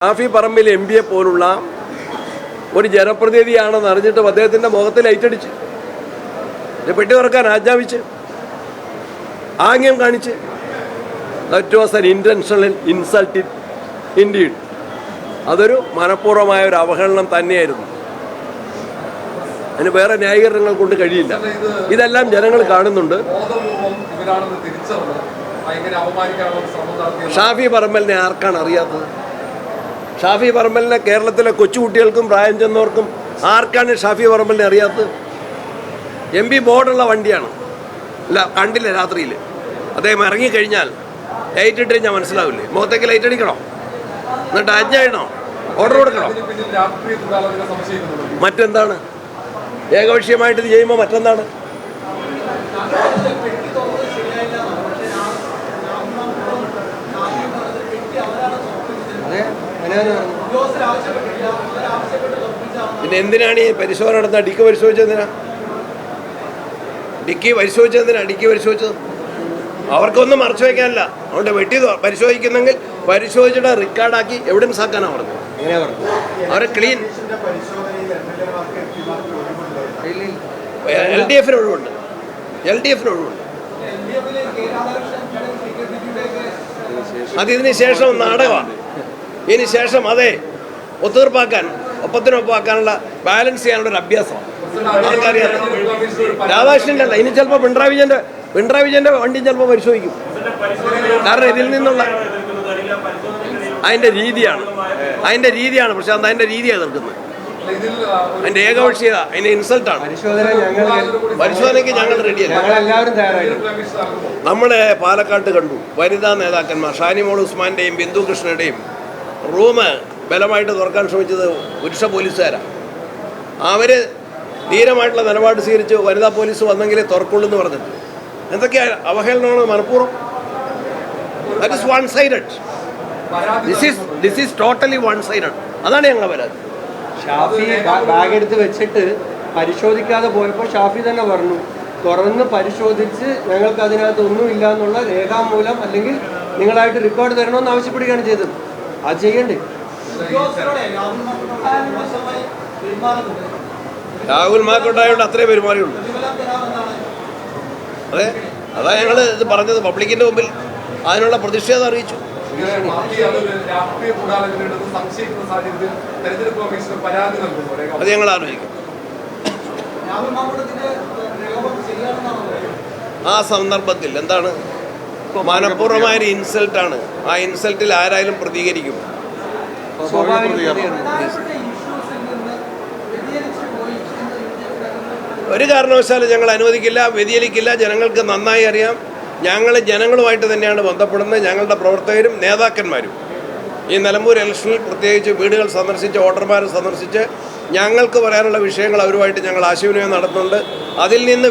Shafi Parambil MP പോലുള്ള ഒരു ജനപ്രതിനിധിയാണെന്ന് അറിഞ്ഞിട്ടും അദ്ദേഹത്തിൻ്റെ മുഖത്ത് ലൈറ്റടിച്ച് പെട്ടി തുറക്കാൻ ആജ്ഞാപിച്ച് ആംഗ്യം കാണിച്ച് that was an intentional insult indeed. അതൊരു മനഃപൂർവമായ ഒരു അവഹേളനം തന്നെയായിരുന്നു. അതിന് വേറെ ന്യായീകരണങ്ങൾ കൊണ്ട് കഴിയില്ല. ഇതെല്ലാം ജനങ്ങൾ കാണുന്നുണ്ട്. ഷാഫി പറമ്പലിനെ ആർക്കാണ് അറിയാത്തത്? ഷാഫി പറമ്പലിനെ കേരളത്തിലെ കൊച്ചുകുട്ടികൾക്കും പ്രായം ചെന്നവർക്കും ആർക്കാണ് ഷാഫി പറമ്പലിനെ അറിയാത്തത്? MP ബോർഡുള്ള വണ്ടിയാണ്. അല്ല, കണ്ടില്ല രാത്രിയിൽ അദ്ദേഹം ഇറങ്ങിക്കഴിഞ്ഞാൽ ലൈറ്റ് ഇട്ട് കഴിഞ്ഞാൽ മനസ്സിലാവില്ലേ? മുഖത്തേക്ക് ലൈറ്റ് അടിക്കണോ? എന്നിട്ട് ആജ്ഞ ഇടണോ? ഓർഡർ കൊടുക്കണോ? മറ്റെന്താണ്? ഏകപക്ഷീയമായിട്ട് ഇത് ചെയ്യുമ്പോൾ മറ്റെന്താണ്? പിന്നെ എന്തിനാണ് ഈ പരിശോധന നടത്തുക? ഡിക്കി പരിശോധിച്ചതിനാ? ഡിക്കി പരിശോധിച്ചത് അവർക്കൊന്നും മറച്ചു വയ്ക്കാനല്ല. അതുകൊണ്ട് വെട്ടി പരിശോധിക്കുന്നെങ്കിൽ പരിശോധിച്ചിട്ട് റെക്കോർഡാക്കി എവിഡൻസ് ആക്കാനാണ് പറഞ്ഞത്. അവരെ ക്ലീൻ LDF ഒഴിവുണ്ട്. അതിന് ശേഷം നാടകമാണ്. ഇതിന് ശേഷം അതെ ഒത്തുതീർപ്പാക്കാൻ ഒപ്പത്തിനൊപ്പാക്കാനുള്ള ബാലൻസ് ചെയ്യാനുള്ള ഒരു അഭ്യാസം ആൾക്കറിയാം. രാധാകൃഷ്ണൻ്റെ അല്ല, ഇനി ചിലപ്പോൾ പിണറായി വിജയൻ്റെ വണ്ടിയും ചിലപ്പോൾ പരിശോധിക്കും. കാരണം ഇതിൽ നിന്നുള്ള അതിൻ്റെ രീതിയാണ് പ്രശാന്ത്. അതിൻ്റെ രീതിയാണ് എതിർക്കുന്നത്. അതിൻ്റെ ഏകപക്ഷീയത, അതിൻ്റെ ഇൻസൾട്ടാണ്. പരിശോധനയ്ക്ക് ഞങ്ങൾ റെഡിയല്ല. നമ്മളെ പാലക്കാട്ട് കണ്ടു വനിതാ നേതാക്കന്മാർ ഷാനിമോൾ ഉസ്മാൻ്റെയും ബിന്ദു കൃഷ്ണയുടെയും റൂം ബലമായിട്ട് തുറക്കാൻ ശ്രമിച്ചത് പുരുഷ പോലീസുകാരാണ്. അവർ ധീരമായിട്ടുള്ള നിലപാട് സ്വീകരിച്ച് വനിതാ പോലീസ് വന്നെങ്കിലേ തുറക്കുള്ളൂ എന്ന് പറഞ്ഞിട്ട് എന്തൊക്കെയാണ് അവഹേളനമാണ്? മനഃപൂർവ്വം. That is one sided. This is totally one sided. അതാണ് ഞങ്ങളുടെ പരാതി. ഷാഫി ബാഗ് എടുത്ത് വെച്ചിട്ട് പരിശോധിക്കാതെ പോയപ്പോൾ ഷാഫി തന്നെ പറഞ്ഞു, തുറന്ന് പരിശോധിച്ച് ഞങ്ങൾക്ക് അതിനകത്ത് ഒന്നുമില്ല എന്നുള്ള രേഖാമൂലം അല്ലെങ്കിൽ നിങ്ങളായിട്ട് റെക്കോർഡ് തരണമെന്ന് ആവശ്യപ്പെടുകയാണ് ചെയ്തത്. അത് ചെയ്യണ്ടേ? രാഹുൽ മാർക്കുണ്ടായതുകൊണ്ട് അത്രേ പെരുമാറിയുള്ളൂ. അതാ ഞങ്ങൾ ഇത് പറഞ്ഞത്. പബ്ലിക്കിന്റെ മുമ്പിൽ അതിനുള്ള പ്രതിഷേധം അറിയിച്ചു. അത് ഞങ്ങൾ ആലോചിക്കും. ആ സന്ദർഭത്തിൽ എന്താണ് മനഃപൂർവ്വമായൊരു ഇൻസൾട്ടാണ്. ആ ഇൻസൾട്ടിൽ ആരായാലും പ്രതികരിക്കും. ഒരു കാരണവശാലും ഞങ്ങൾ അനുവദിക്കില്ല, വ്യതിചലിക്കില്ല. ജനങ്ങൾക്ക് നന്നായി അറിയാം. ഞങ്ങൾ ജനങ്ങളുമായിട്ട് തന്നെയാണ് ബന്ധപ്പെടുന്നത്. ഞങ്ങളുടെ പ്രവർത്തകരും നേതാക്കന്മാരും ഈ നിലമ്പൂർ ഇലക്ഷനിൽ പ്രത്യേകിച്ച് വീടുകൾ സന്ദർശിച്ച് വോട്ടർമാരെ സന്ദർശിച്ച് ഞങ്ങൾക്ക് പറയാനുള്ള വിഷയങ്ങൾ അവരുമായിട്ട് ഞങ്ങൾ ആശയവിനിമയം നടത്തുന്നുണ്ട്. അതിൽ നിന്ന്